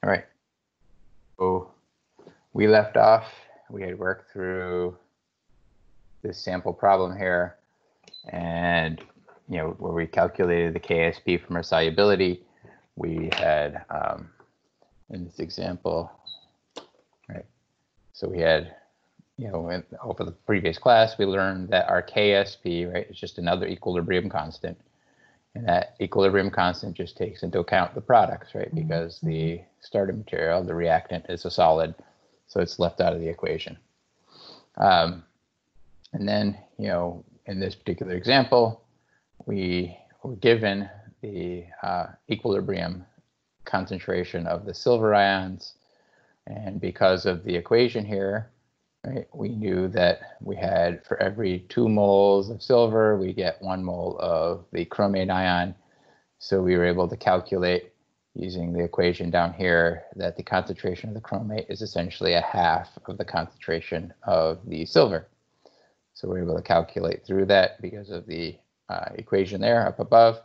All right. So we left off, we had worked through this sample problem here, and where we calculated the KSP from our solubility. We had in this example, right? So we had, over the previous class, we learned that our KSP, right, is just another equilibrium constant. And that equilibrium constant just takes into account the products, right? Because the starting material, the reactant, is a solid, so it's left out of the equation. And then, in this particular example, we were given the equilibrium concentration of the silver ions. And because of the equation here, right, we knew that we had, for every 2 moles of silver, we get 1 mole of the chromate ion. So we were able to calculate, using the equation down here, that the concentration of the chromate is essentially a half of the concentration of the silver. So we're able to calculate through that because of the equation there up above.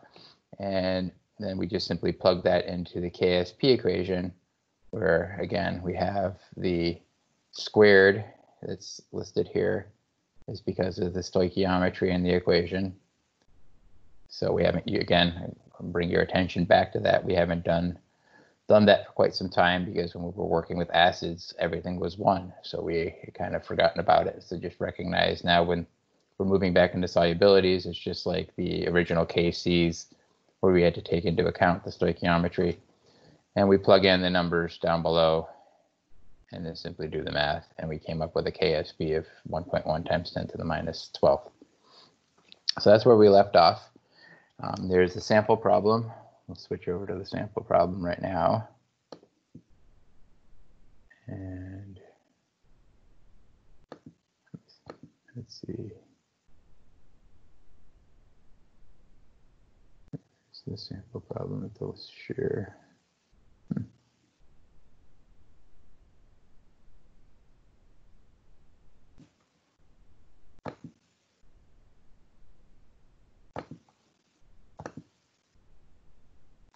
And then we just simply plug that into the KSP equation, where, again, we have the squared that's listed here is because of the stoichiometry in the equation. So we haven't, again, bring your attention back to that. We haven't done that for quite some time, because when we were working with acids, everything was 1. So we kind of forgotten about it. So just recognize now, when we're moving back into solubilities, it's just like the original KCs, where we had to take into account the stoichiometry. And we plug in the numbers down below and then simply do the math. And we came up with a KSP of 1.1 times 10 to the minus 12. So that's where we left off. There's the sample problem. We'll switch over to the sample problem right now. And let's see. It's the sample problem with those shear.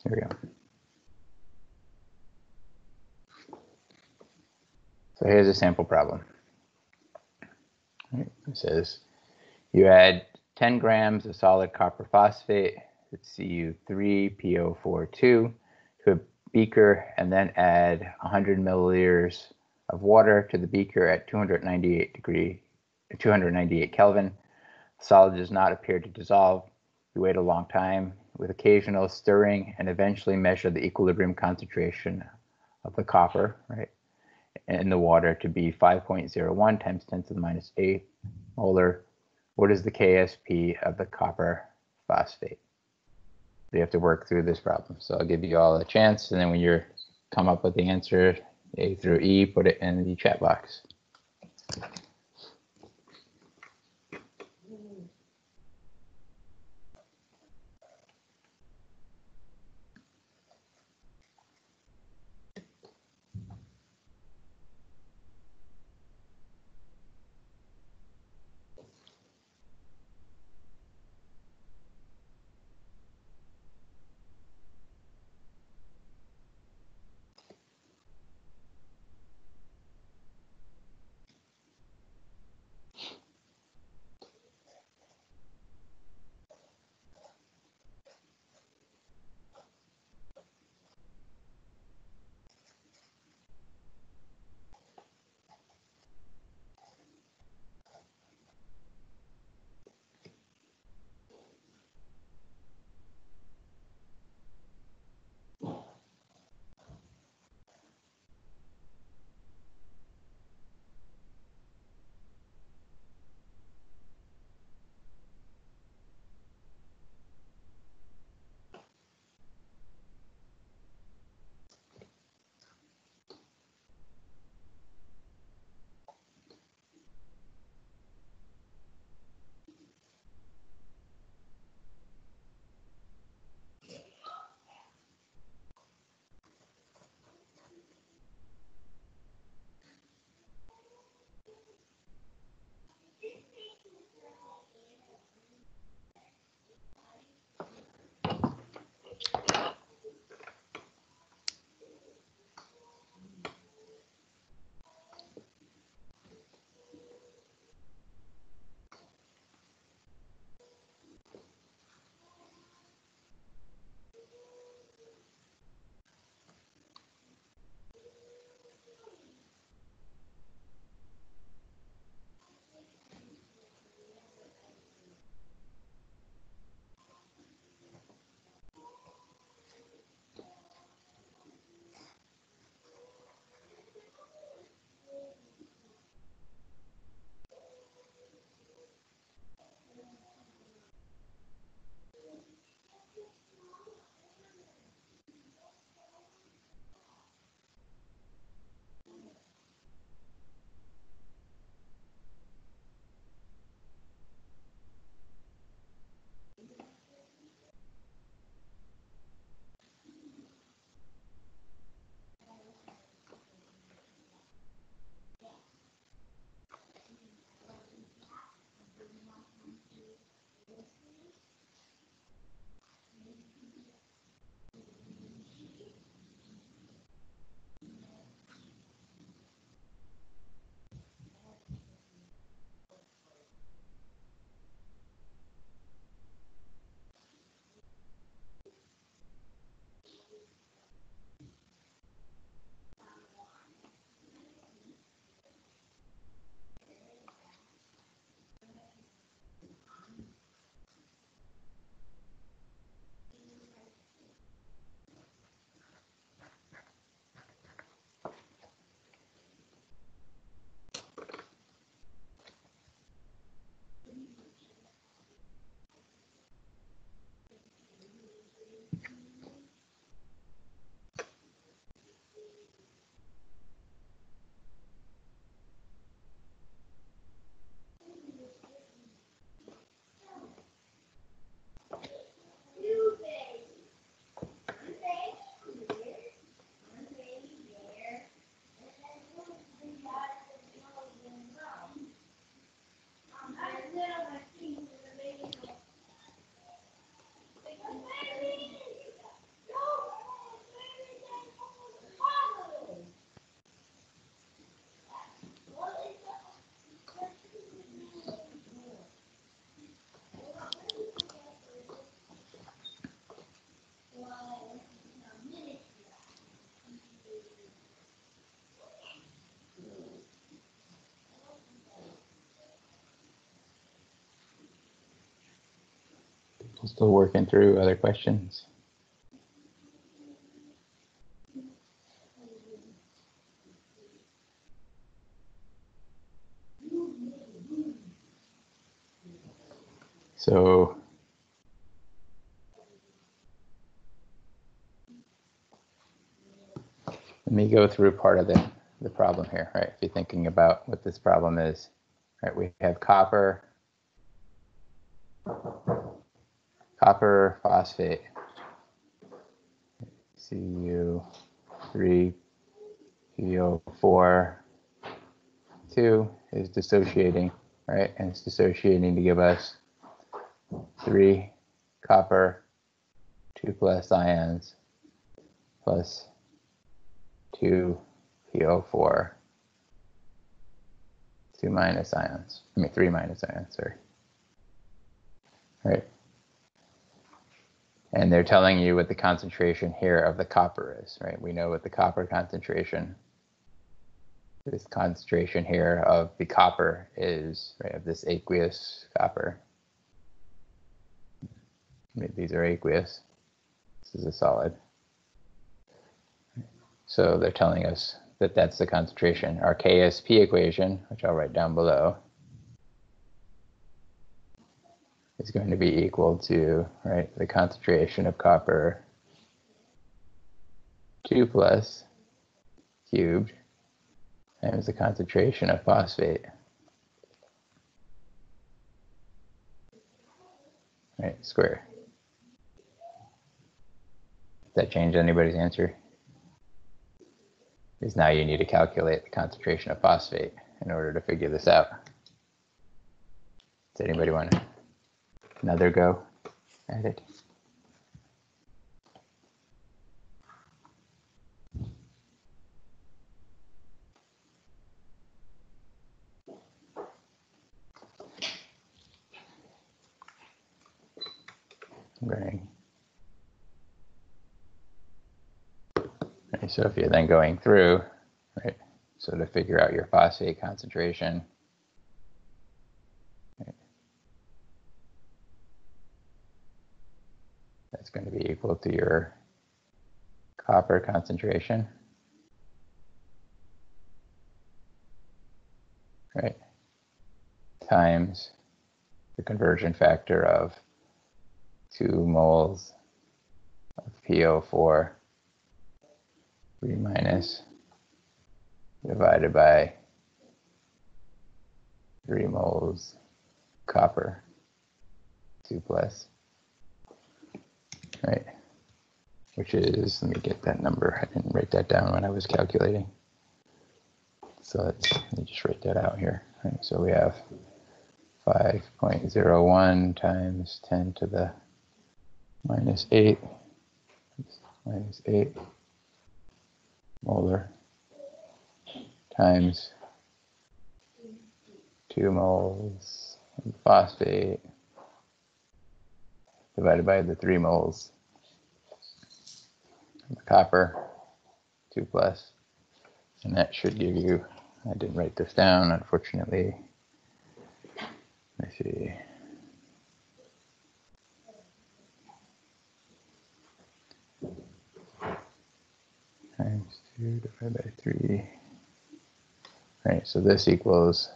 Here we go. So here's a sample problem. Right. It says you add 10 grams of solid copper phosphate, it's Cu3PO42, to a beaker, and then add 100 milliliters of water to the beaker at 298 Kelvin. The solid does not appear to dissolve. You wait a long time with occasional stirring and eventually measure the equilibrium concentration of the copper, right, in the water to be 5.01 times 10 to the minus 8 molar. What is the KSP of the copper phosphate? You have to work through this problem. So I'll give you all a chance, and then when you come up with the answer, A through E, put it in the chat box. People still working through other questions? So let me go through part of the problem here, right? If you're thinking about what this problem is, right? We have copper phosphate, Cu3PO4, 2 is dissociating, right? And it's dissociating to give us 3 copper 2 plus ions plus 2 PO4 2 minus ions. 3 minus ions, sorry. Right. And they're telling you what the concentration here of the copper is, right? We know what the copper concentration, this concentration here of the copper is, right, of this aqueous copper. These are aqueous. This is a solid. So they're telling us that that's the concentration. Our KSP equation, which I'll write down below, is going to be equal to, right, the concentration of copper 2 plus cubed times the concentration of phosphate, right, square. Does that change anybody's answer? Because now you need to calculate the concentration of phosphate in order to figure this out. Does anybody want another go at it? Okay. So if you're then going through, right, so to figure out your phosphate concentration, right, that's going to be equal to your copper concentration, right, times the conversion factor of 2 moles of PO4 3 minus divided by 3 moles copper 2 plus, right? Which is, let me get that number. I didn't write that down when I was calculating. So let me just write that out here. Right, so we have 5.01 times 10 to the minus 8 molar times 2 moles of phosphate divided by the 3 moles of copper 2 plus, and that should give you, I didn't write this down unfortunately, let me see, times 2 divided by 3. Right, so this equals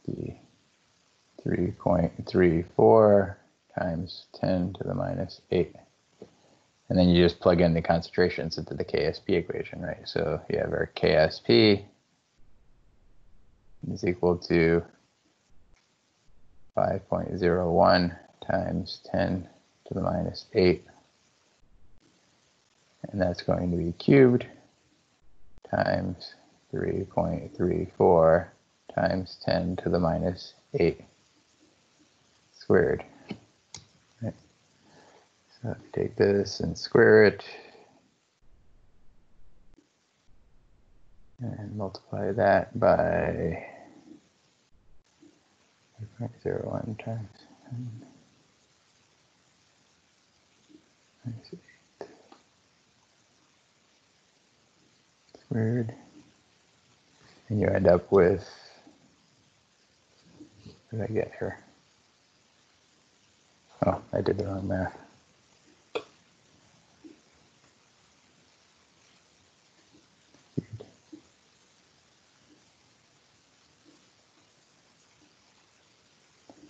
the 3.34 times 10 to the minus 8. And then you just plug in the concentrations into the KSP equation, right? So you have our KSP is equal to 5.01 times 10 to the minus 8. And that's going to be cubed times 3.34 times 10 to the minus 8 squared. Right. So if you take this and square it and multiply that by 3.01 times 10 minus 8 squared, and you end up with, what did I get here? Oh, I did the wrong math.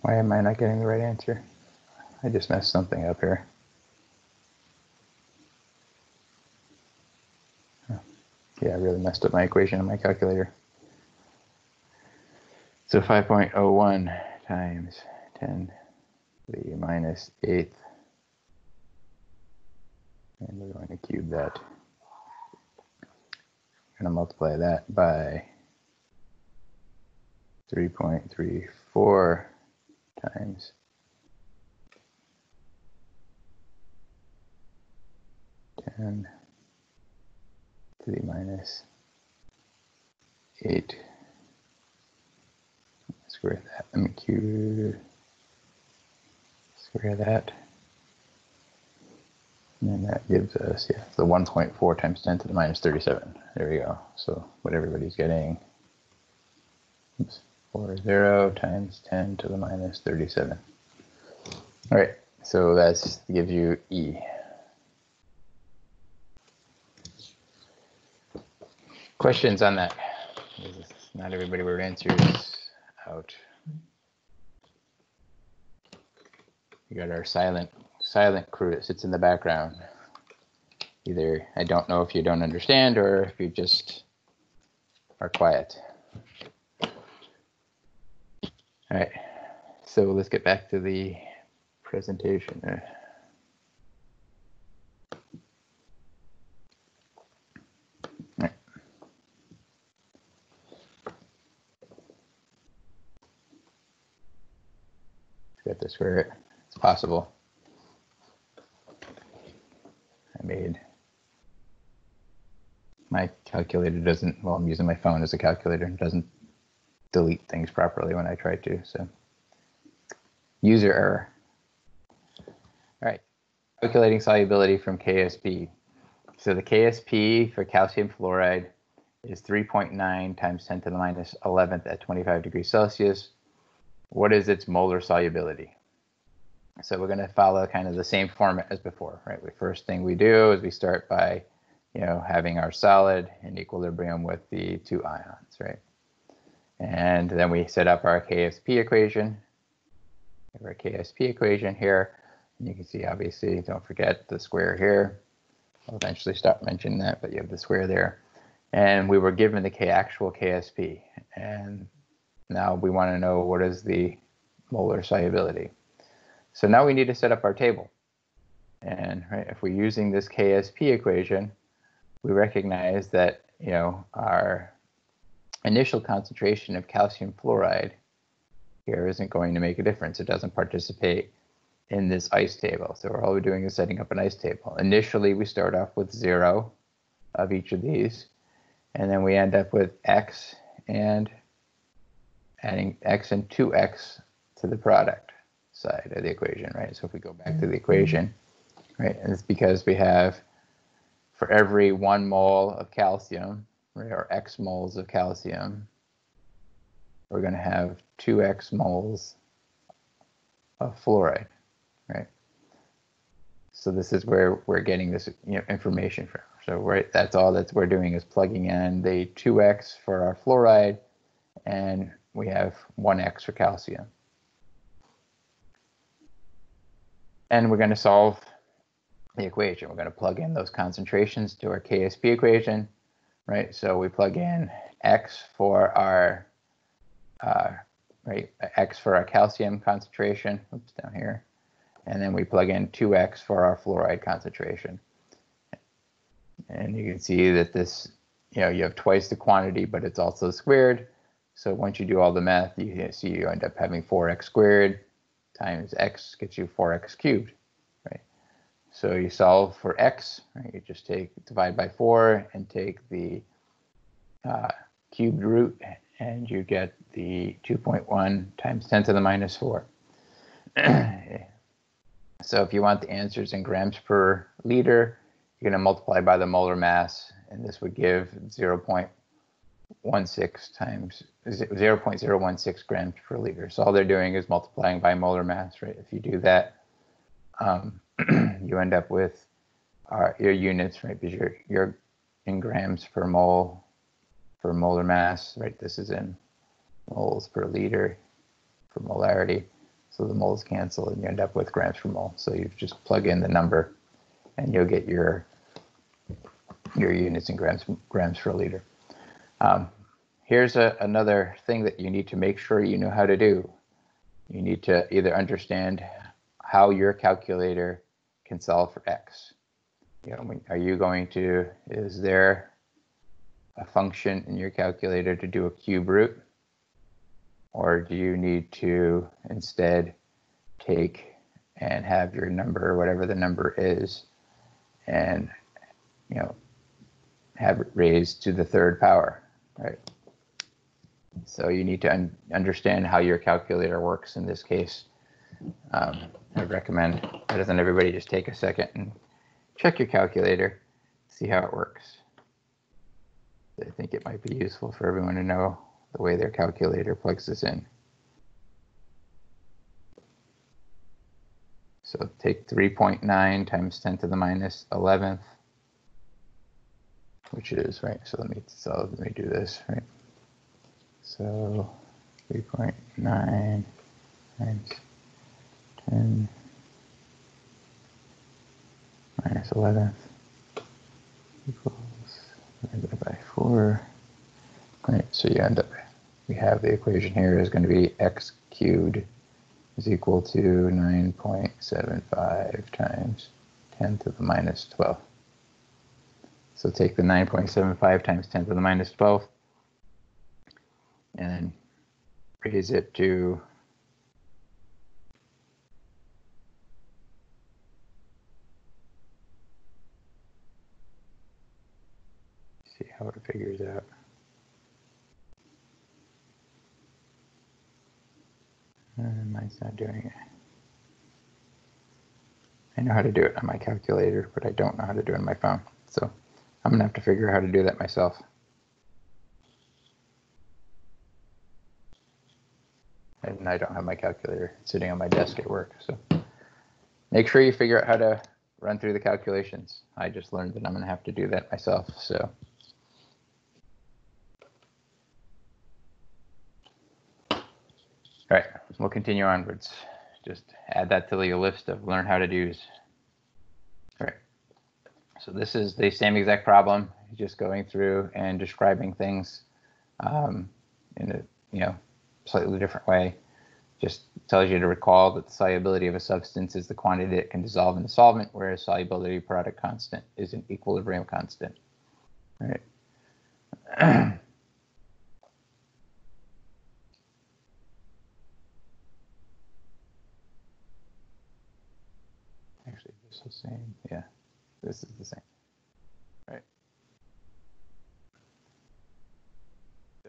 Why am I not getting the right answer? I just messed something up here. Yeah, I really messed up my equation on my calculator. So 5.01 times 10 to the minus 8th. And we're going to cube that. We're going to multiply that by 3.34 times 10 to the minus 8. Square that. Let me cube. Square that. And then that gives us, yeah, the 1.4 times 10 to the minus 37. There we go. So what everybody's getting, oops, 40 times 10 to the minus 37. All right, so that gives you E. Questions on that? Not everybody wrote answers out. We got our silent crew that sits in the background. Either I don't know if you don't understand or if you just are quiet. All right, so let's get back to the presentation. All right. We have to square it. It's possible. I made my calculator doesn't, well, I'm using my phone as a calculator and doesn't delete things properly when I try to, so user error. All right, calculating solubility from KSP. So the KSP for calcium fluoride is 3.9 times 10 to the minus 11th at 25 degrees Celsius. What is its molar solubility? So we're going to follow kind of the same format as before, right? The first thing we do is we start by, having our solid in equilibrium with the two ions, right? And then we set up our KSP equation. We have our KSP equation here. And you can see, obviously, don't forget the square here. I'll eventually stop mentioning that, but you have the square there. And we were given the actual KSP. And now we want to know what is the molar solubility. So now we need to set up our table. And right, if we're using this KSP equation, we recognize that our initial concentration of calcium fluoride here isn't going to make a difference. It doesn't participate in this ice table. So all we're doing is setting up an ice table. Initially, we start off with 0 of each of these, and then we end up with X and adding X and 2X to the product side of the equation, right? So if we go back to the equation, right, and it's because we have, for every 1 mole of calcium, right, or X moles of calcium, we're going to have 2X moles of fluoride, right? So this is where we're getting this information from. So right, that's all that we're doing is plugging in the 2X for our fluoride, and we have 1X for calcium. And we're going to solve the equation. We're going to plug in those concentrations to our KSP equation, right? So we plug in X for our X for our calcium concentration. Oops, down here, and then we plug in 2X for our fluoride concentration. And you can see that this, you have twice the quantity, but it's also squared. So once you do all the math, you see you end up having 4X squared times X gets you 4X cubed. So you solve for X, right? You just divide by 4 and take the cubed root, and you get the 2.1 times 10 to the minus 4. So if you want the answers in grams per liter, you're going to multiply by the molar mass, and this would give 0.016 grams per liter. So all they're doing is multiplying by molar mass, right? If you do that, you end up with your units, right? Because you're in grams per mole for molar mass, right? This is in moles per liter for molarity. So the moles cancel and you end up with grams per mole. So you just plug in the number and you'll get your units in grams per liter. Here's another thing that you need to make sure you know how to do. You need to either understand how your calculator can solve for x. You know, are you going to, is there a function in your calculator to do a cube root? Or do you need to instead take and have your number, whatever the number is, and, you know, have it raised to the third power, right? So you need to understand how your calculator works in this case. I recommend, why doesn't everybody just take a second and check your calculator, see how it works. I think it might be useful for everyone to know the way their calculator plugs this in. So take 3.9 times 10 to the minus 11th, which is, right, so let me do this, right? So 3.9 times 10 minus 11th equals divided by 4. Right, so you end up, we have the equation here is going to be x cubed is equal to 9.75 times 10 to the minus 12. So take the 9.75 times 10 to the minus 12 and then raise it to see how it figures out. Mine's not doing it. I know how to do it on my calculator, but I don't know how to do it on my phone. So I'm gonna have to figure out how to do that myself. And I don't have my calculator sitting on my desk at work. So make sure you figure out how to run through the calculations. I just learned that I'm gonna have to do that myself. So. All right, we'll continue onwards. Just add that to your list of learn how to do's. All right, so this is the same exact problem, just going through and describing things in a slightly different way. Just tells you to recall that the solubility of a substance is the quantity that can dissolve in the solvent, whereas solubility product constant is an equilibrium constant. All right. Actually, this is the same. Yeah, this is the same. Right.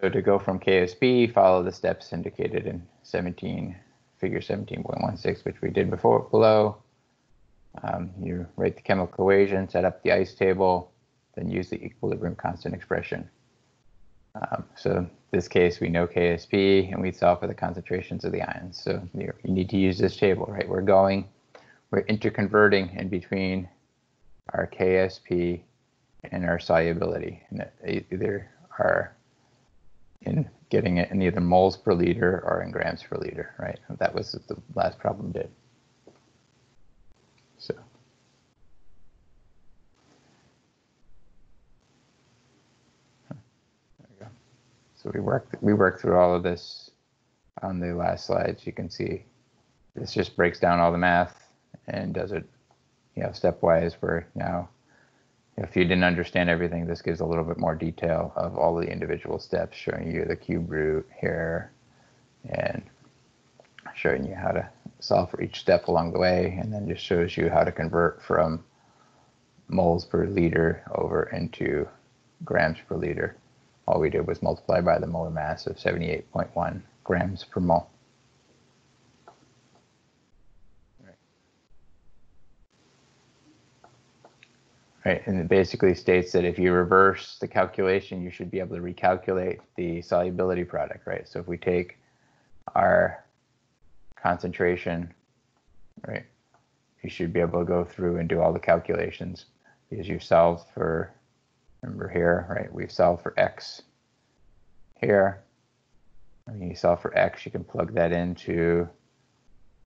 So to go from KSP, follow the steps indicated in figure 17.16, which we did below. You write the chemical equation, set up the ice table, then use the equilibrium constant expression. So in this case, we know KSP, and we solve for the concentrations of the ions. So you need to use this table, right? We're interconverting in between our KSP and our solubility, and either are in getting it in either moles per liter or in grams per liter, right? That was what the last problem did. So. There we go. So we worked through all of this on the last slides. You can see this just breaks down all the math and does it, stepwise. Where now, if you didn't understand everything, this gives a little bit more detail of all the individual steps, showing you the cube root here and showing you how to solve for each step along the way, and then just shows you how to convert from moles per liter over into grams per liter. All we did was multiply by the molar mass of 78.1 grams per mole. Right, and it basically states that if you reverse the calculation, you should be able to recalculate the solubility product, right? So if we take our concentration, right, you should be able to go through and do all the calculations because you've solved for, remember here, right? We've solved for x here. When you solve for x, you can plug that into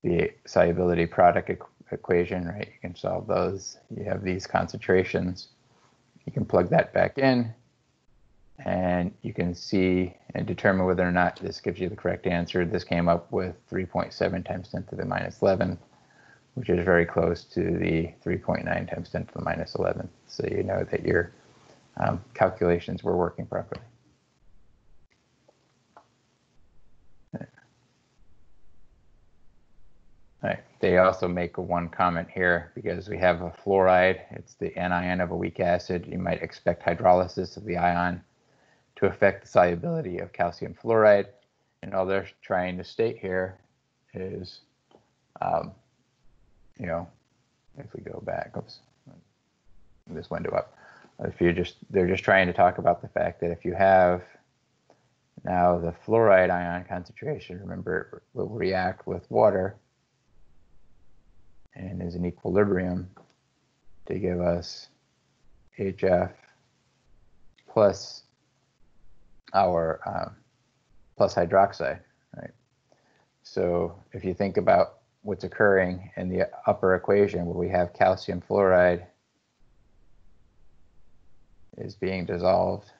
the solubility product equation, right? You can solve those. You have these concentrations. You can plug that back in, and you can see and determine whether or not this gives you the correct answer. This came up with 3.7 times 10 to the minus 11, which is very close to the 3.9 times 10 to the minus 11. So you know that your calculations were working properly. Right. They also make one comment here, because we have a fluoride, it's the anion of a weak acid. You might expect hydrolysis of the ion to affect the solubility of calcium fluoride. And all they're trying to state here is, you know, if we go back, oops, this window up. They're just trying to talk about the fact that if you have now the fluoride ion concentration, remember, it will react with water and is in equilibrium to give us HF plus our plus hydroxide, right? So if you think about what's occurring in the upper equation, where we have calcium fluoride is being dissolved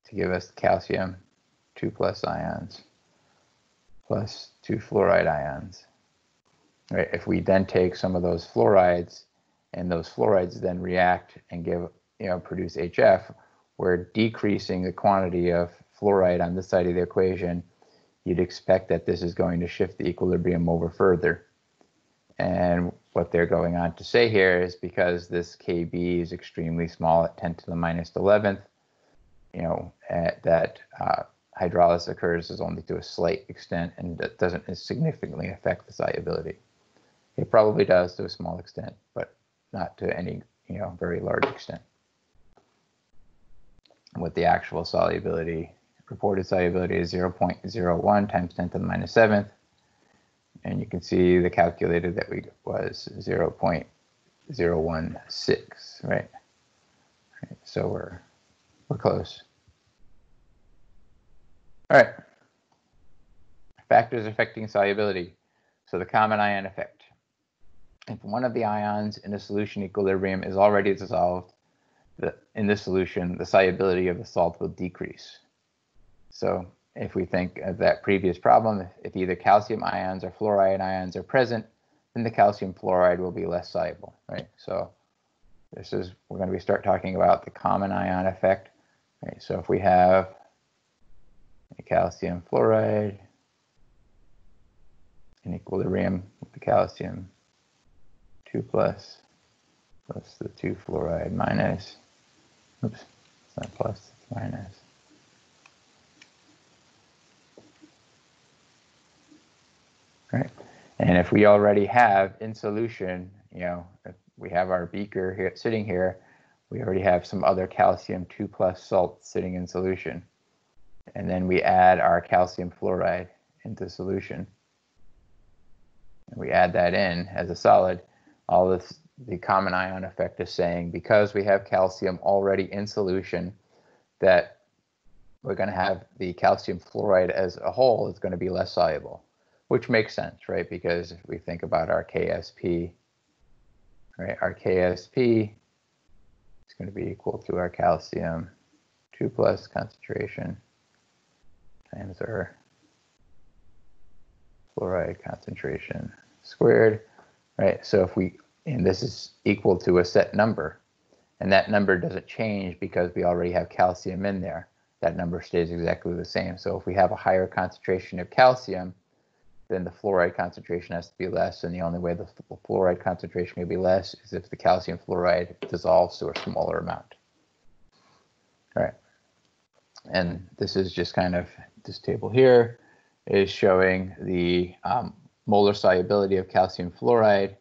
to give us calcium 2 plus ions plus 2 fluoride ions. Right. If we then take some of those fluorides, and those fluorides then react and give, produce HF, we're decreasing the quantity of fluoride on this side of the equation. You'd expect that this is going to shift the equilibrium over further. And what they're going on to say here is, because this Kb is extremely small at 10 to the minus 11th, that hydrolysis occurs is only to a slight extent, and that doesn't significantly affect the solubility. It probably does to a small extent, but not to any, very large extent. With the actual solubility, reported solubility is 0.01 times 10 to the minus 7th. And you can see the calculated that was 0.016, right? So we're close. All right. Factors affecting solubility. So the common ion effect. If one of the ions in a solution equilibrium is already dissolved in the solution, the solubility of the salt will decrease. So if we think of that previous problem, if either calcium ions or fluoride ions are present, then the calcium fluoride will be less soluble, right? So we're going to start talking about the common ion effect. Right? So if we have a calcium fluoride in equilibrium with the calcium 2 plus the 2 fluoride minus, oops, it's not plus, it's minus. Right. And if we already have in solution, if we have our beaker here sitting here, we already have some other calcium 2 plus salt sitting in solution. And then we add our calcium fluoride into solution. And we add that in as a solid. The common ion effect is saying, because we have calcium already in solution, that we're going to have the calcium fluoride as a whole is going to be less soluble, which makes sense, right? Because if we think about our KSP, right, our KSP is going to be equal to our calcium 2 plus concentration times our fluoride concentration squared, right? So and this is equal to a set number, and that number doesn't change because we already have calcium in there. That number stays exactly the same. So if we have a higher concentration of calcium, then the fluoride concentration has to be less, and the only way the fluoride concentration can be less is if the calcium fluoride dissolves to a smaller amount. All right, and this is just kind of, this table here is showing the molar solubility of calcium fluoride,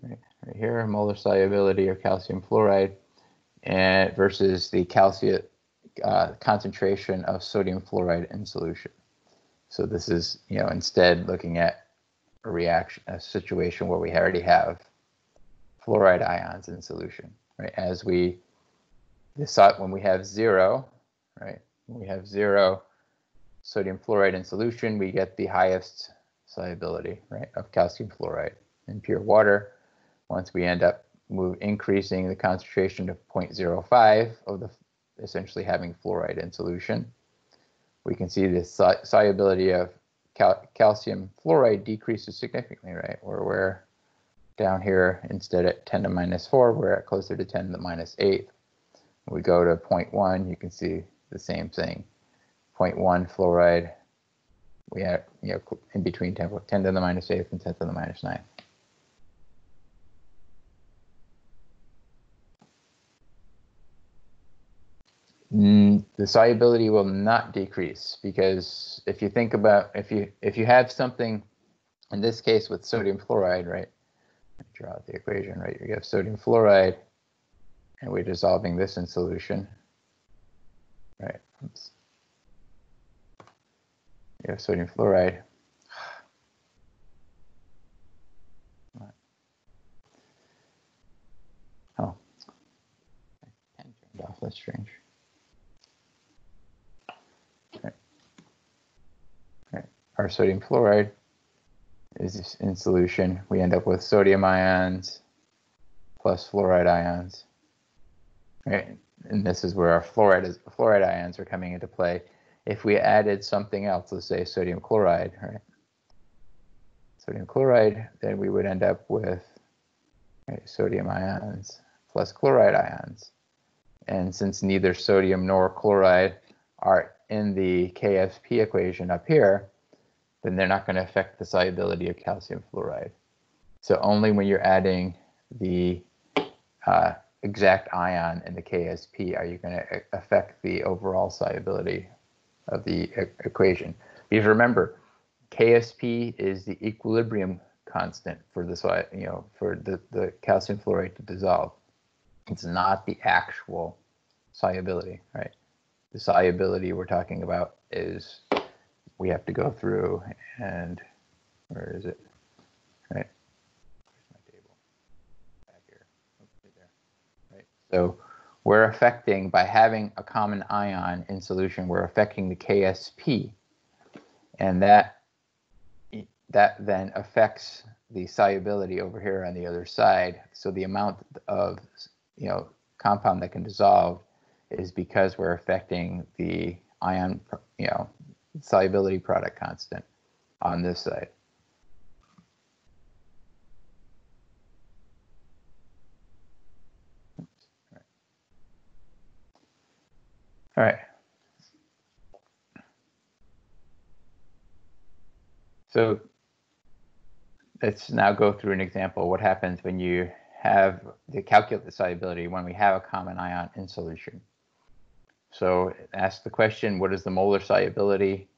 right here, molar solubility of calcium fluoride, and versus the calcium concentration of sodium fluoride in solution. So this is, instead looking at a situation where we already have fluoride ions in solution, right? As we decide, when we have 0, right? When we have 0 sodium fluoride in solution, we get the highest solubility, right, of calcium fluoride in pure water. Once we end up increasing the concentration to 0.05 of the essentially having fluoride in solution, we can see the solubility of calcium fluoride decreases significantly, right? Where we're down here, instead at 10 to minus 4, we're at closer to 10 to the minus 8. When we go to 0.1, you can see the same thing. 0.1 fluoride, we have, in between 10 to the minus 8 and 10 to the minus 9. The solubility will not decrease, because if you think about, if you have something, in this case with sodium fluoride, right? Draw out the equation, right? You have sodium fluoride, and we're dissolving this in solution, right? Oops. You have sodium fluoride. Oh, pen turned off. That's strange. Right. Our sodium fluoride is in solution. We end up with sodium ions plus fluoride ions, right? And this is where our fluoride ions are coming into play. If we added something else, let's say sodium chloride, right? Sodium chloride, then we would end up with, right, sodium ions plus chloride ions. And since neither sodium nor chloride are in the KSP equation up here, then they're not going to affect the solubility of calcium fluoride. So only when you're adding the exact ion in the KSP are you going to affect the overall solubility of the equation. Because remember, KSP is the equilibrium constant for the for the calcium fluoride to dissolve. It's not the actual solubility, right? The solubility we're talking about is, we have to go through, and where is it? Right? Where's my table? Back here. Right there. Right. So we're affecting, by having a common ion in solution, we're affecting the KSP, and that then affects the solubility over here on the other side. So the amount of compound that can dissolve is because we're affecting the ion solubility product constant on this side. All right. So let's now go through an example. What happens when you have to calculate the solubility when we have a common ion in solution? So ask the question, what is the molar solubility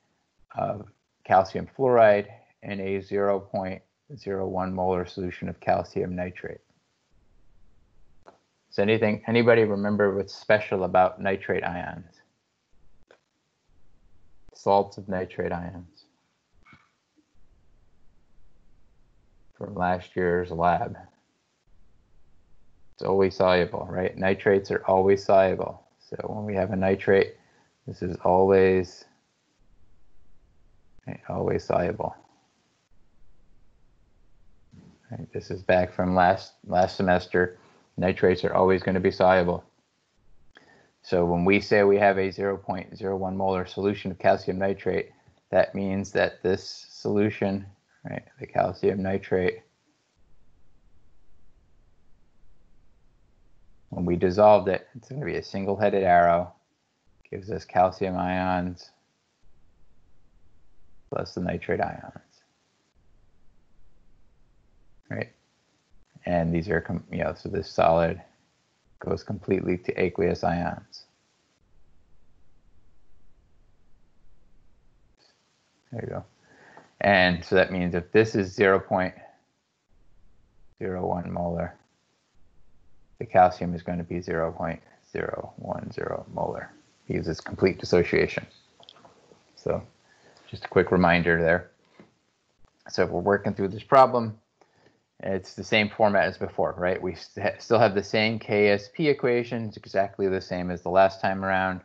of calcium fluoride in a 0.01 molar solution of calcium nitrate? Does anybody remember what's special about nitrate ions? Salts of nitrate ions from last year's lab. It's always soluble, right? Nitrates are always soluble. So when we have a nitrate, this is always soluble. Right, this is back from last semester. Nitrates are always going to be soluble. So when we say we have a 0.01 molar solution of calcium nitrate, that means that this solution, right, the calcium nitrate, when we dissolved it, it's going to be a single-headed arrow, gives us calcium ions plus the nitrate ions, right? And these are, so this solid goes completely to aqueous ions. There you go. And so that means if this is 0.01 molar, the calcium is going to be 0.010 molar. It uses complete dissociation. So just a quick reminder there. So if we're working through this problem It's the same format as before, right? We still have the same KSP equation. It's exactly the same as the last time around.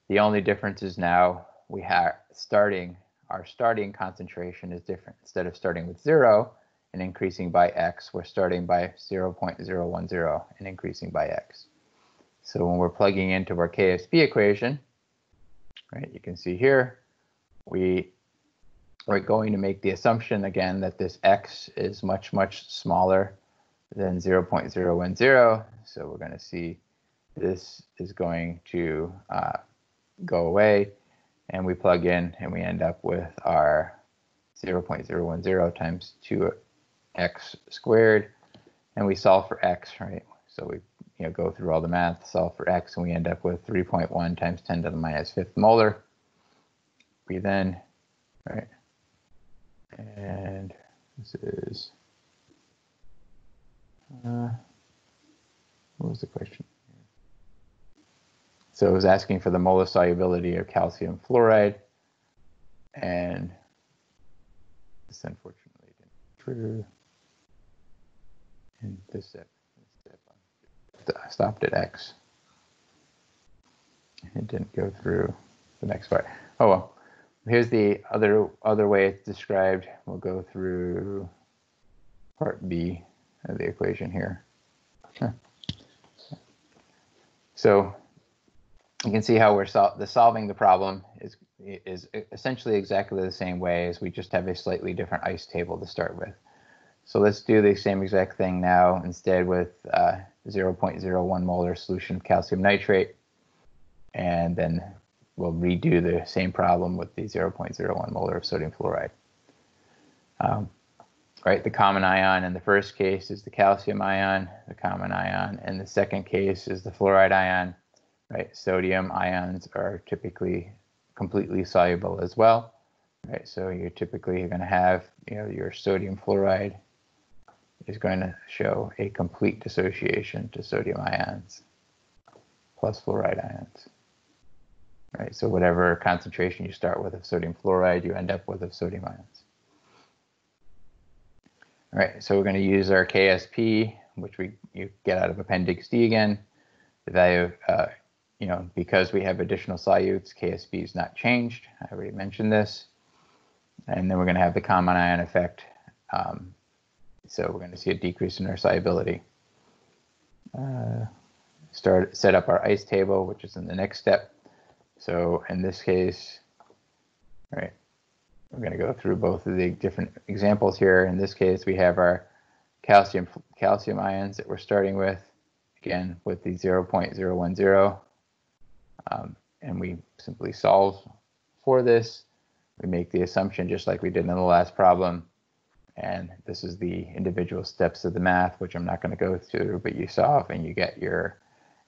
The only difference is now we have our starting concentration is different. Instead of starting with 0 and increasing by x, we're starting by 0.010 and increasing by x. So when we're plugging into our KSP equation, right, you can see here, we're going to make the assumption again that this x is much, much smaller than 0.010. So we're going to see this is going to go away, and we plug in and we end up with our 0.010 times 2x squared, and we solve for x, right? So we go through all the math, solve for x, and we end up with 3.1 times 10 to the minus 5th molar. We then, right, and this is, what was the question? So it was asking for the molar solubility of calcium fluoride, and this unfortunately didn't true. And this step stopped at x. It didn't go through the next part. Oh well. Here's the other way it's described. We'll go through part B of the equation here. So you can see how we're solving the problem is essentially exactly the same way, as we just have a slightly different ice table to start with. So let's do the same exact thing now, instead with 0.01 molar solution of calcium nitrate, and then we'll redo the same problem with the 0.01 molar of sodium fluoride. Right, the common ion in the first case is the calcium ion. The common ion in the second case is the fluoride ion. Right, sodium ions are typically completely soluble as well. Right, so you're typically going to have, your sodium fluoride is going to show a complete dissociation to sodium ions plus fluoride ions. Right, so whatever concentration you start with of sodium fluoride, you end up with of sodium ions. All right, so we're going to use our KSP, which you get out of Appendix D again. The value of, because we have additional solutes, KSP is not changed. I already mentioned this. And then we're going to have the common ion effect. So we're going to see a decrease in our solubility. Set up our ice table, which is in the next step. So in this case, right, we're going to go through both of the different examples here. In this case, we have our calcium ions that we're starting with, again, with the 0.010. And we simply solve for this. We make the assumption just like we did in the last problem. And this is the individual steps of the math, which I'm not going to go through, but you solve and you get your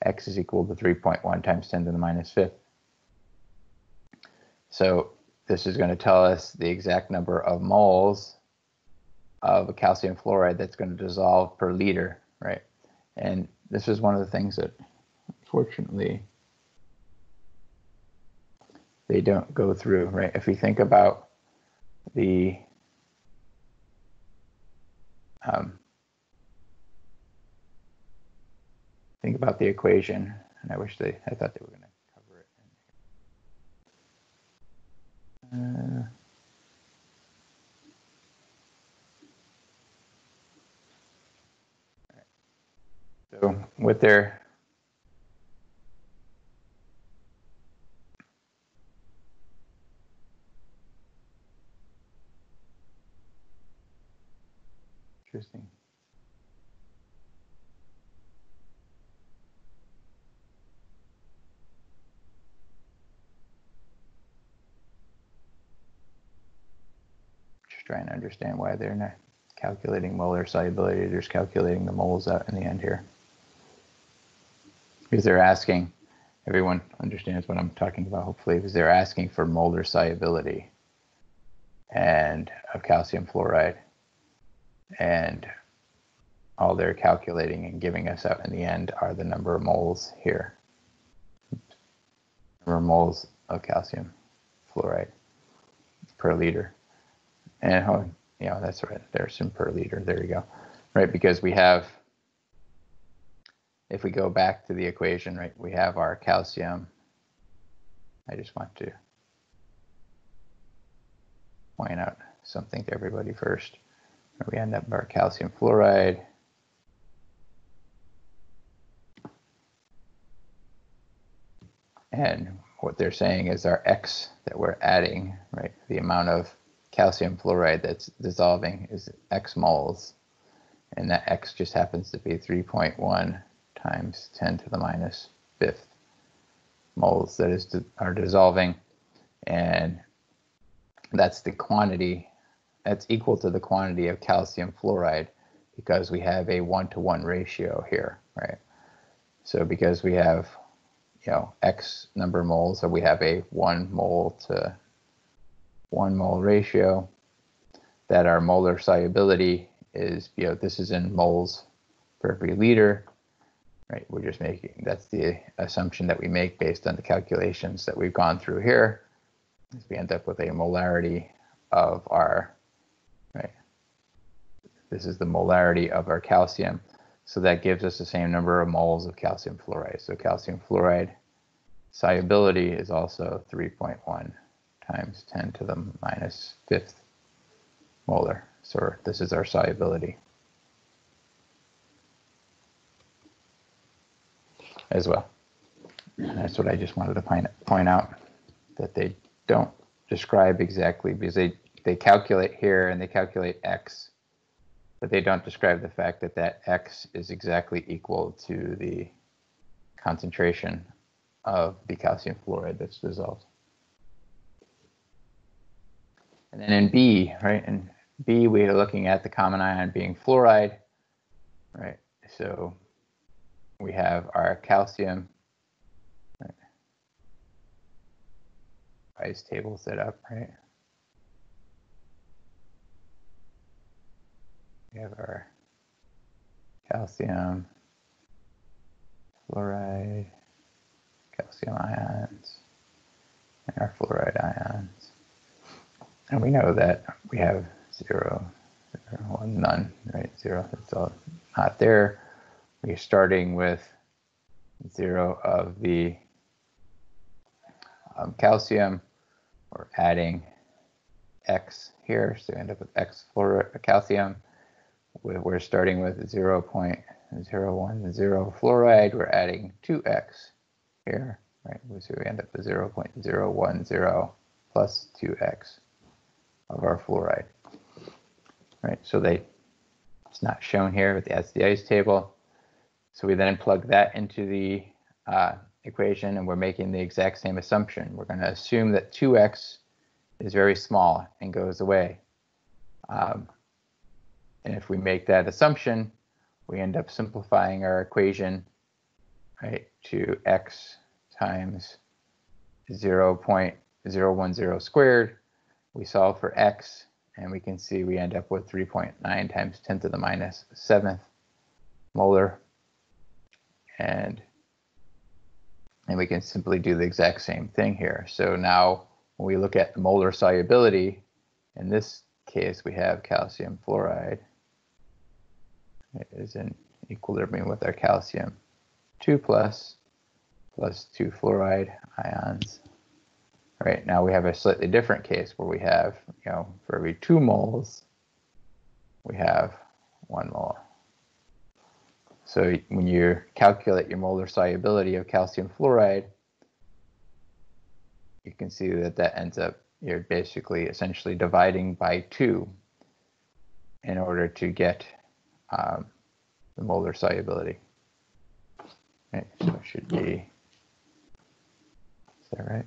x is equal to 3.1 times 10 to the minus 5th. So this is going to tell us the exact number of moles of a calcium fluoride that's going to dissolve per liter, right? And this is one of the things that, unfortunately, they don't go through, right? If we think about the equation, and I thought they were going to cover it. So with their interesting. Just trying to understand why they're not calculating molar solubility. They're just calculating the moles out in the end here. Because they're asking, everyone understands what I'm talking about, hopefully, because they're asking for molar solubility and of calcium fluoride. And all they're calculating and giving us out in the end are the number of moles here. Number of moles of calcium fluoride per liter. And that's right, there's some per liter, there you go. right? Because we have, if we go back to the equation, right, we have our calcium. I just want to point out something to everybody first. We end up with our calcium fluoride. And what they're saying is our X that we're adding, right, the amount of calcium fluoride that's dissolving is X moles. And that X just happens to be 3.1 times 10 to the minus fifth moles that are dissolving. And that's the quantity, that's equal to the quantity of calcium fluoride, because we have a 1-to-1 ratio here, right? So because we have, X number of moles, so we have a 1 mole to 1 mole ratio, that our molar solubility is, this is in moles per every liter, right? We're just making, that's the assumption that we make based on the calculations that we've gone through here. We end up with a molarity of our, right? This is the molarity of our calcium. So that gives us the same number of moles of calcium fluoride. So calcium fluoride solubility is also 3.1 times 10 to the minus fifth molar. So this is our solubility as well. And that's what I just wanted to point out, that they don't describe exactly, because they calculate here and they calculate X, but they don't describe the fact that that X is exactly equal to the concentration of the calcium fluoride that's dissolved. And then in B, right, in B we are looking at the common ion being fluoride, right? So we have our calcium, right, price table set up, right? We have our calcium fluoride, calcium ions, and our fluoride ions. And we know that we have 0, 0, 1, none, right? 0, it's all not there. We're starting with 0 of the calcium. We're adding X here, so we end up with X calcium. We're starting with 0.010 fluoride. We're adding 2X here, right? So we end up with 0.010 plus 2X of our fluoride, right? So it's not shown here, but that's the ice table. So we then plug that into the equation, and we're making the exact same assumption. We're going to assume that 2X is very small and goes away. And if we make that assumption, we end up simplifying our equation, right, to X times 0.010 squared. We solve for X, and we can see we end up with 3.9 times 10 to the minus 7th molar. And we can simply do the exact same thing here. So now when we look at the molar solubility, in this case we have calcium fluoride. It is in equilibrium with our calcium 2 plus 2 fluoride ions. Right, now we have a slightly different case where we have, for every 2 moles, we have 1 mole. So when you calculate your molar solubility of calcium fluoride, you can see that ends up, you're basically essentially dividing by 2 in order to get the molar solubility. Right, so it should be, is that right?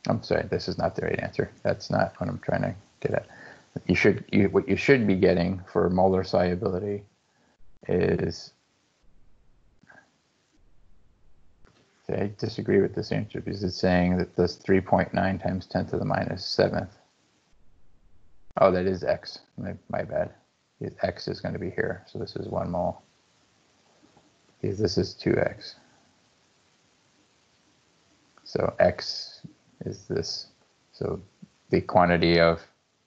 I'm sorry, this is not the right answer. That's not what I'm trying to get at. What you should be getting for molar solubility is, I disagree with this answer because it's saying that this 3.9 times 10 to the minus 7th. Oh, that is X. My bad. X is going to be here. So this is 1 mole. Because this is 2X. So X is this. So the quantity of,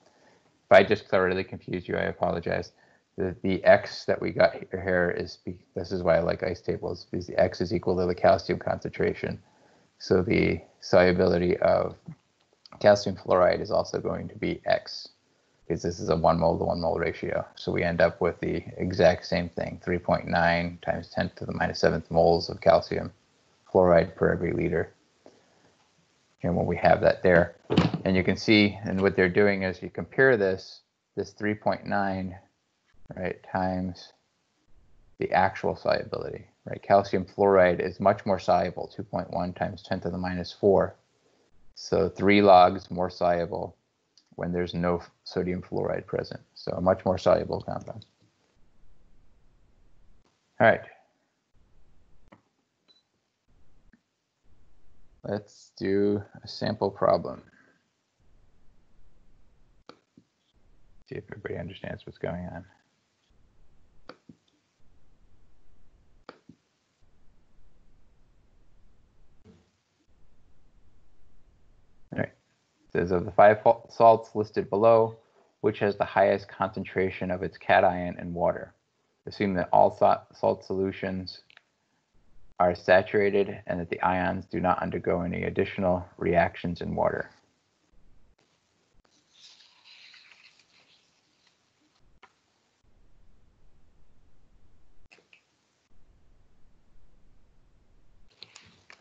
if I just thoroughly confused you, I apologize. The X that we got here is, this is why I like ice tables, because the X is equal to the calcium concentration. So the solubility of calcium fluoride is also going to be X, because this is a 1 mole to 1 mole ratio. So we end up with the exact same thing, 3.9 times 10 to the minus 7th moles of calcium fluoride per every liter. And when we have that there, and you can see, and what they're doing is you compare this 3.9, right, times the actual solubility, right? Calcium fluoride is much more soluble, 2.1 times 10 to the minus 4. So 3 logs more soluble when there's no sodium fluoride present. So a much more soluble compound. All right. Let's do a sample problem. See if everybody understands what's going on. All right. It says of the 5 salts listed below, which has the highest concentration of its cation in water? Assume that all salt solutions are saturated and that the ions do not undergo any additional reactions in water.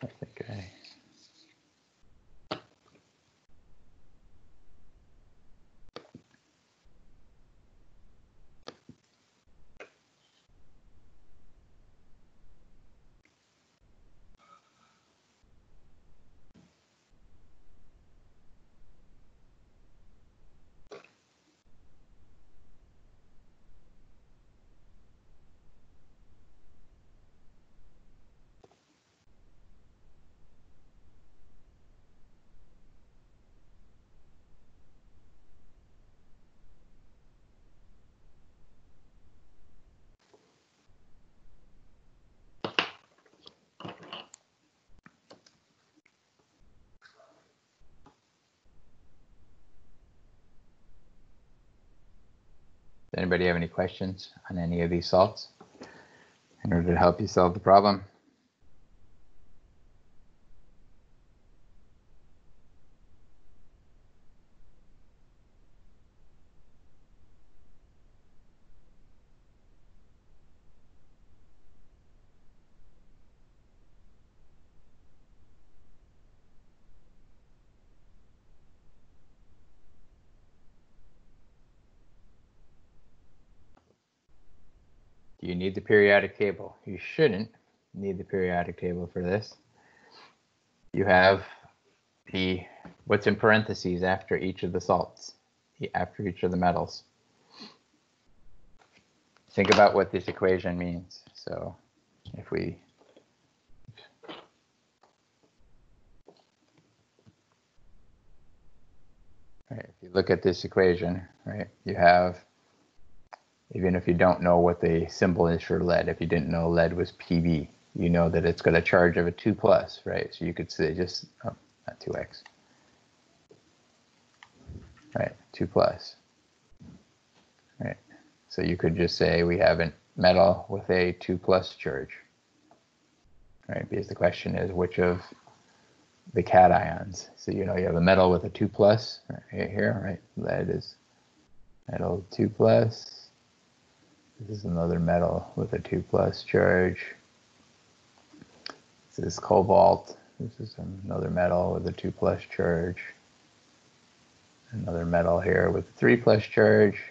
I think Does anybody have any questions on any of these salts in order to help you solve the problem? Do you need the periodic table? You shouldn't need the periodic table for this. You have the what's in parentheses after each of the salts, after each of the metals. Think about what this equation means. So if we if you look at this equation, right, you have, even if you don't know what the symbol is for lead, if you didn't know lead was Pb, you know that it's got a charge of a 2 plus, right? So you could say just, oh, not 2x, right, 2 plus, right? So you could just say we have a metal with a 2 plus charge, right? Because the question is which of the cations. So you know you have a metal with a 2 plus right here, right? Lead is metal 2 plus. This is another metal with a 2 plus charge. This is cobalt. This is another metal with a 2 plus charge. Another metal here with a 3 plus charge.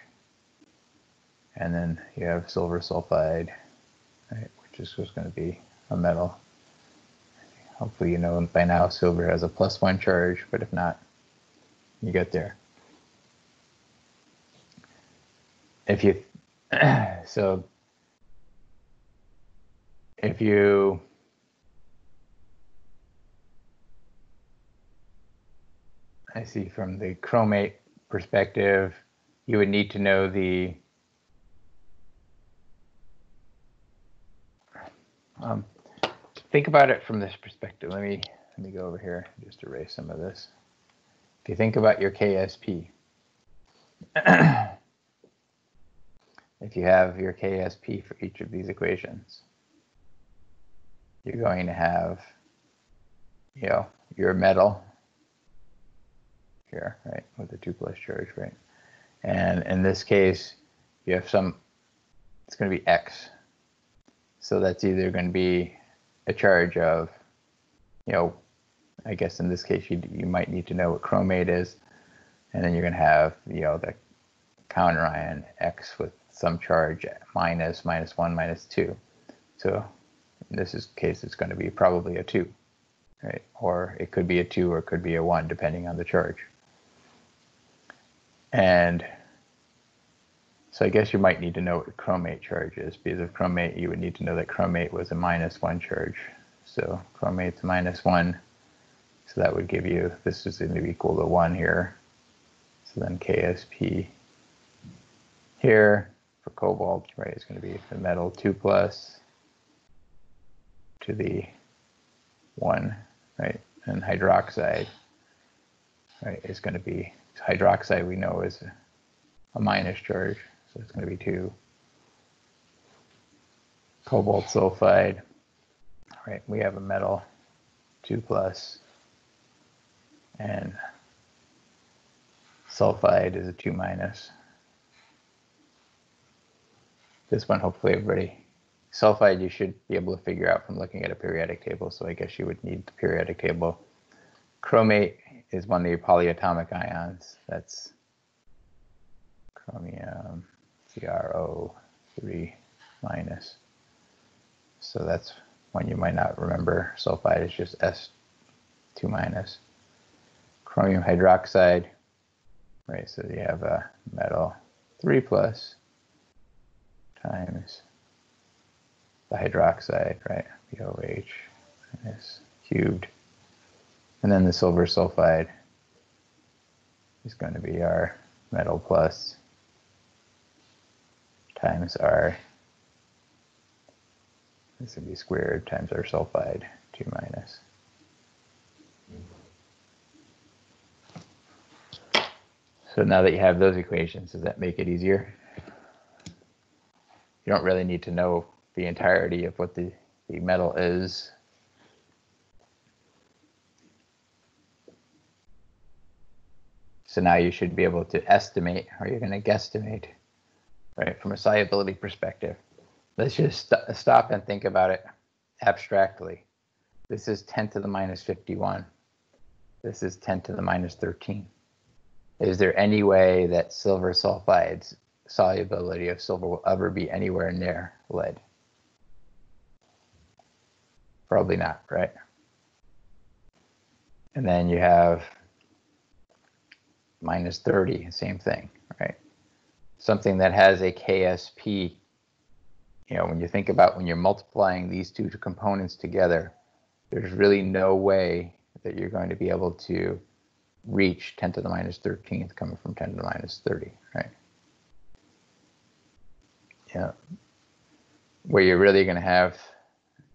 And then you have silver sulfide, right, which is just going to be a metal. Hopefully you know by now silver has a +1 charge, but if not, you get there. If you so if you I see from the chromate perspective, you would need to know the think about it from this perspective. Let me go over here, just erase some of this. if you think about your KSP, if you have your KSP for each of these equations, you're going to have, you know, your metal here, right, with the 2 plus charge, right? And in this case, you have some, it's going to be X. So that's either going to be a charge of, you know, I guess in this case, you might need to know what chromate is. And then you're going to have, you know, the counter ion X with some charge minus, -1, -2. So in this case, it's going to be probably a 2, right? Or it could be a 2 or it could be a 1, depending on the charge. And so I guess you might need to know what chromate charge is, because of chromate, you would need to know that chromate was a -1 charge. So chromate's -1, so that would give you, this is going to be equal to 1 here. So then KSP here for cobalt, right, is going to be the metal 2 plus to the 1, right? And hydroxide, right, is going to be, hydroxide we know is a minus charge, so it's going to be 2. Cobalt sulfide, right, we have a metal 2 plus, and sulfide is a 2 minus. This one, hopefully everybody, sulfide you should be able to figure out from looking at a periodic table, so I guess you would need the periodic table. Chromate is one of your polyatomic ions. That's chromium, CrO3 minus. So that's one you might not remember. Sulfide is just S2 minus. Chromium hydroxide, right, so you have a metal 3 plus times the hydroxide, right, BOH minus cubed. And then the silver sulfide is going to be our metal plus times our, this would be squared times our sulfide 2 minus. So now that you have those equations, does that make it easier? You don't really need to know the entirety of what the metal is. So now you should be able to estimate, or you're going to guesstimate, right, from a solubility perspective. Let's just stop and think about it abstractly. This is 10 to the minus 51. This is 10 to the minus 13. Is there any way that silver sulfide's solubility of silver will ever be anywhere near lead? Probably not, right? And then you have minus 30, same thing, right? Something that has a KSP, you know, when you think about when you're multiplying these two components together, there's really no way that you're going to be able to reach 10 to the minus 13th coming from 10 to the minus 30, right? Yeah. Where you're really going to have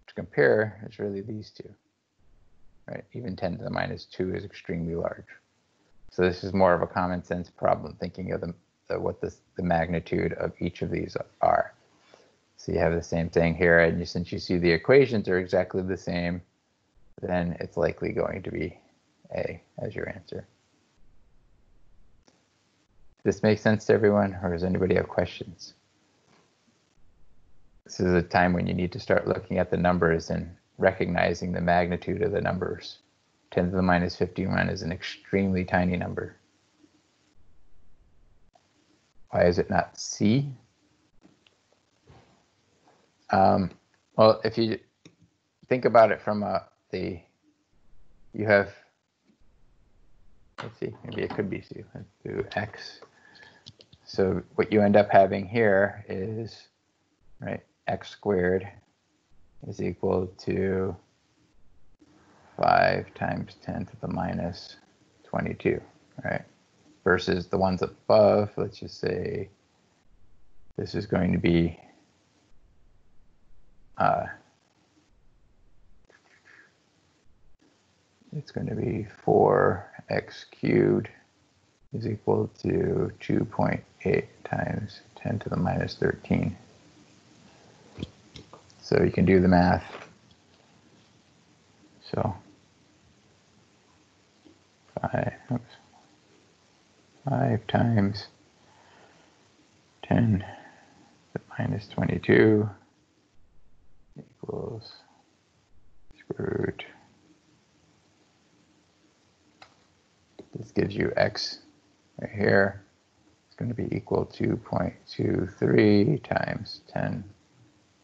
to compare is really these two, right? Even 10 to the minus 2 is extremely large. So this is more of a common sense problem, thinking of what the magnitude of each of these are. So you have the same thing here, and since you see the equations are exactly the same, then it's likely going to be A as your answer. Does this make sense to everyone, or does anybody have questions? This is a time when you need to start looking at the numbers and recognizing the magnitude of the numbers. 10 to the minus 51 is an extremely tiny number. Why is it not C? Well, if you think about it from you have, let's see, maybe it could be C. Let's do X. So what you end up having here is, right, X squared is equal to 5 times 10 to the minus 22, right? Versus the ones above, let's just say this is going to be it's going to be 4x cubed is equal to 2.8 times 10 to the minus 13. So you can do the math. So 5 times 10 to the minus 22 equals square root. This gives you x right here. It's going to be equal to 2.23 times 10 to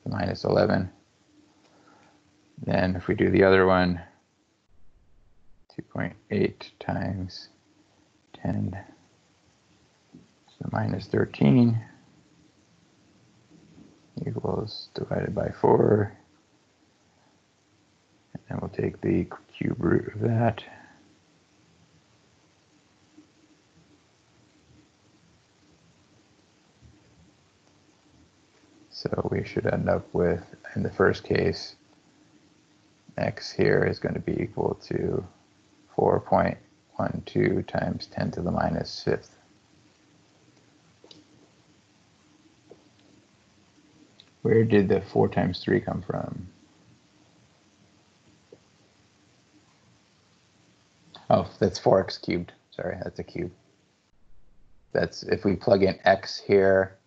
the minus 11. Then if we do the other one, 2.8 times 10 to the minus 13 equals divided by 4. And then we'll take the cube root of that. So we should end up with, in the first case, x here is going to be equal to 4.12 times 10 to the minus 5th. Where did the 4 times 3 come from? Oh, that's 4x cubed. Sorry, that's a cube. That's if we plug in x here,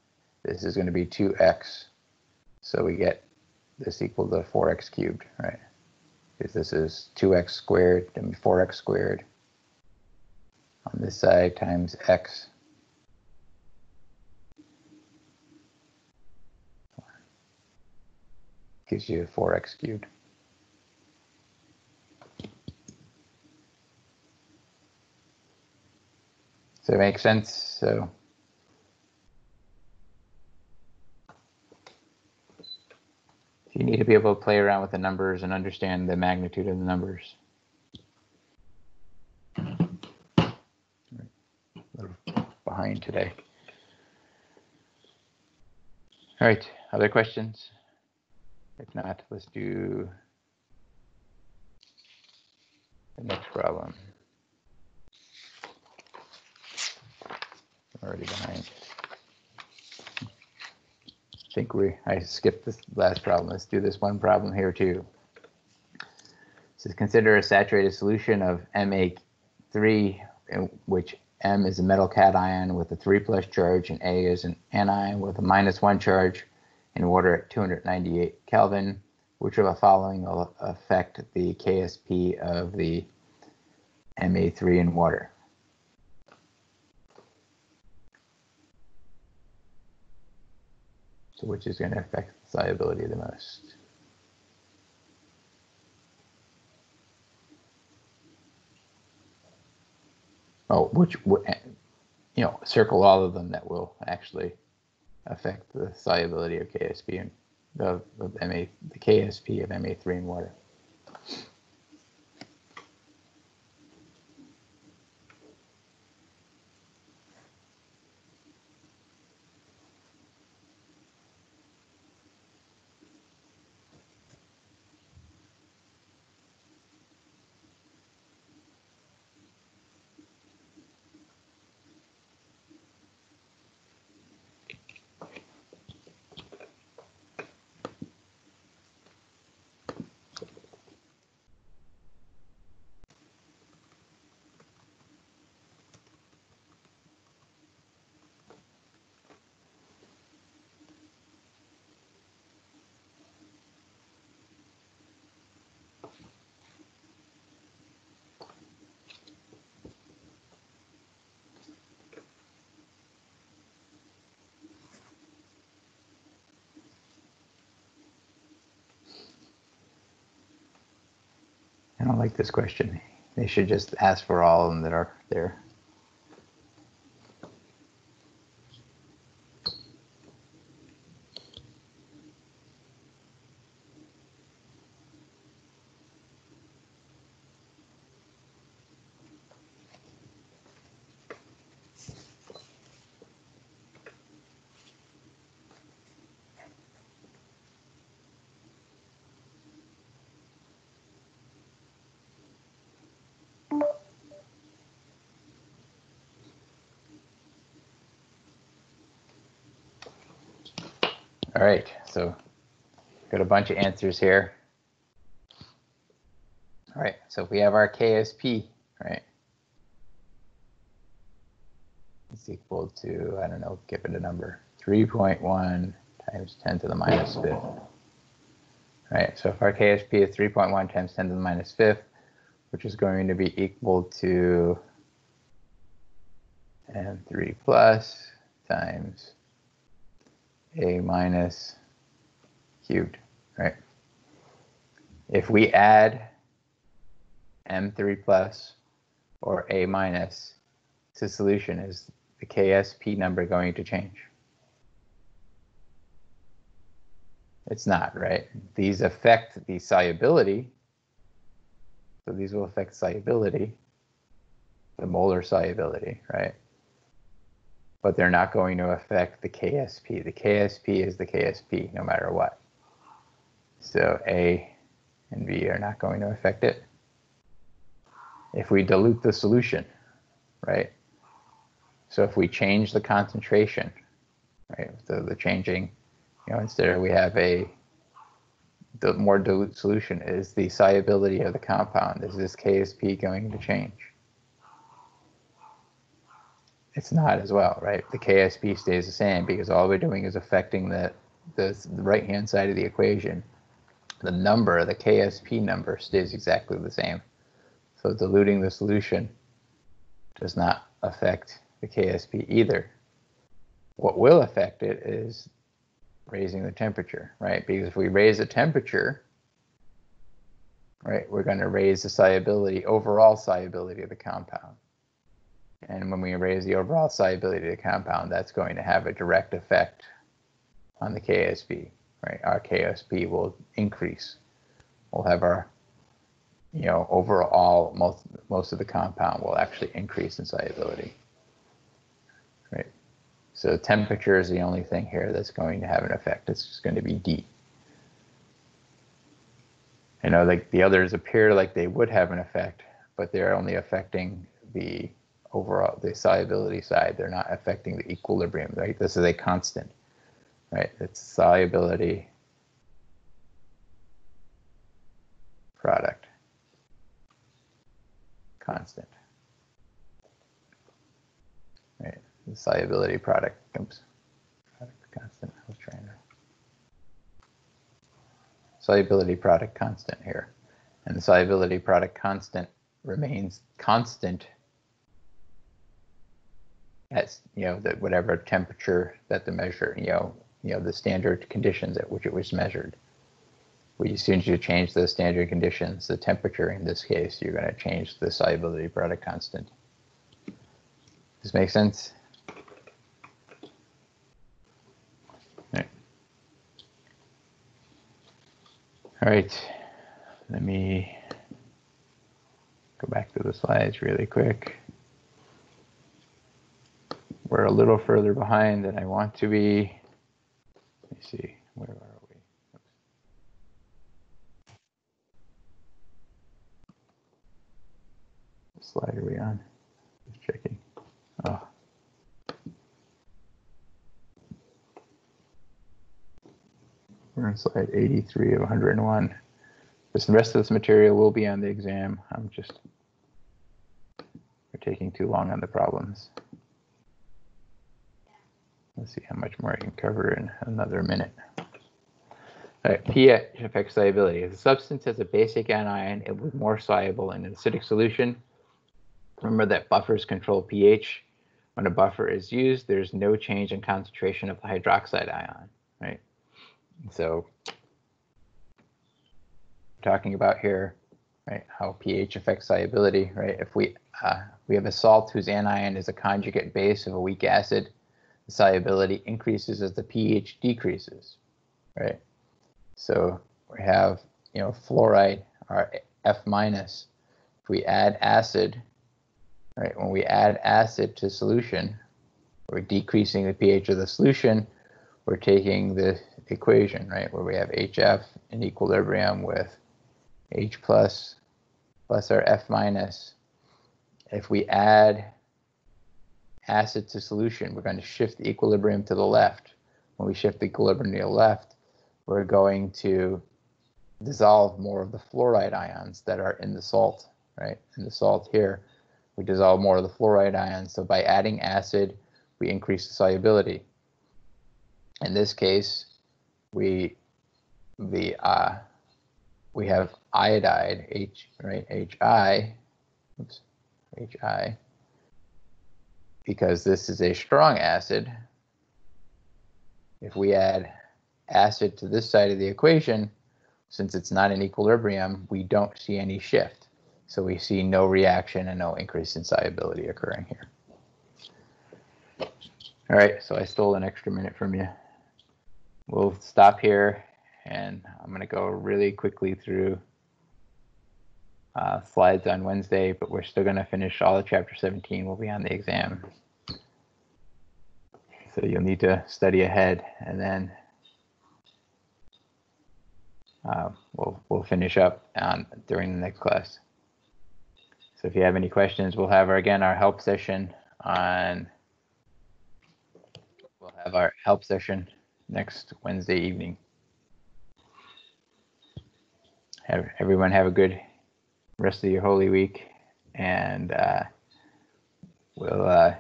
this is going to be 2x. So we get this equal to 4x cubed, right? Because this is 2x squared and 4x squared on this side times x. Gives you 4x cubed. Does that make sense? So you need to be able to play around with the numbers and understand the magnitude of the numbers. A little behind today. All right, other questions? If not, let's do the next problem. I'm already behind. I think I skipped this last problem. Let's do this one problem here too. So consider a saturated solution of Ma3, in which M is a metal cation with a 3+ charge and A is an anion with a -1 charge in water at 298 Kelvin. Which of the following will affect the KSP of the Ma3 in water? So which is going to affect the solubility the most? Oh, circle all of them that will actually affect the solubility of KSP and the KSP of Ma3 in water. I don't like this question. They should just ask for all of them that are there. right, so got a bunch of answers here. All right, so if we have our KSP, right, it's equal to, I don't know, give it a number, 3.1 times 10 to the minus fifth. Right, so if our KSP is 3.1 times 10 to the minus fifth, which is going to be equal to m3 plus times a minus cubed, right? If we add m3 plus or a minus to solution, is the KSP number going to change? It's not, right? These affect the solubility. So these will affect solubility, the molar solubility, right? But they're not going to affect the KSP. The KSP is the KSP no matter what. So A and B are not going to affect it. If we dilute the solution, right? So if we change the concentration, right? So the changing, instead of we have the more dilute solution, is the solubility of the compound. Is this KSP going to change? It's not as well, right? The KSP stays the same because all we're doing is affecting the right-hand side of the equation. The number, the KSP number, stays exactly the same. So diluting the solution does not affect the KSP either. What will affect it is raising the temperature, right? Because if we raise the temperature, right, we're going to raise the solubility, overall solubility of the compound. And when we raise the overall solubility of the compound, that's going to have a direct effect on the KSP, right? Our KSP will increase. We'll have our, overall, most of the compound will actually increase in solubility, right? So temperature is the only thing here that's going to have an effect. It's just going to be D. Like the others appear like they would have an effect, but they're only affecting the overall, the solubility side. They're not affecting the equilibrium, right? This is a constant, right? It's solubility product constant, right? The solubility product, oops, product constant. I was trying to solubility product constant here, and the solubility product constant remains constant at whatever temperature that the measure, the standard conditions at which it was measured. As soon as you change the standard conditions, the temperature in this case, you're going to change the solubility product constant. Does this make sense? All right, let me go back to the slides really quick. We're a little further behind than I want to be. Let me see, where are we? Oops. What slide are we on? Just checking. Oh. We're on slide 83 of 101. The rest of this material will be on the exam. We're taking too long on the problems. Let's see how much more I can cover in another minute. All right, pH affects solubility. If a substance has a basic anion, it will be more soluble in an acidic solution. Remember that buffers control pH. When a buffer is used, there's no change in concentration of the hydroxide ion, right? So we're talking about here, right, how pH affects solubility, right? If we have a salt whose anion is a conjugate base of a weak acid, the solubility increases as the pH decreases, right? So we have, fluoride, our F minus. If we add acid, right, when we add acid to solution, we're decreasing the pH of the solution. We're taking the equation, right, where we have HF in equilibrium with H plus our F minus. If we add acid to solution, we're going to shift the equilibrium to the left. when we shift the equilibrium to the left, we're going to dissolve more of the fluoride ions that are in the salt, right? In the salt here, we dissolve more of the fluoride ions. So by adding acid, we increase the solubility. In this case, we have iodide, HI, because this is a strong acid. If we add acid to this side of the equation, since it's not in equilibrium, we don't see any shift. So we see no reaction and no increase in solubility occurring here. All right, so I stole an extra minute from you. We'll stop here, and I'm going to go really quickly through slides on Wednesday, but we're still going to finish all of Chapter 17. We'll be on the exam. So you'll need to study ahead, and then we'll finish up during the next class. So if you have any questions, we'll have our help session on. We'll have our help session next Wednesday evening. Everyone have a good rest of your Holy Week, and we'll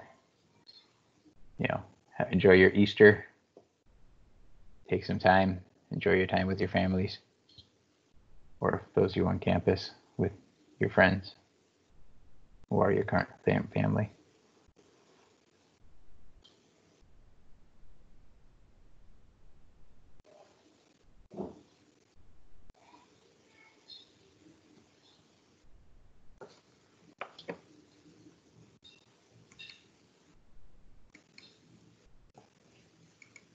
enjoy your Easter. Take some time, enjoy your time with your families, or those of you on campus with your friends who are your current family.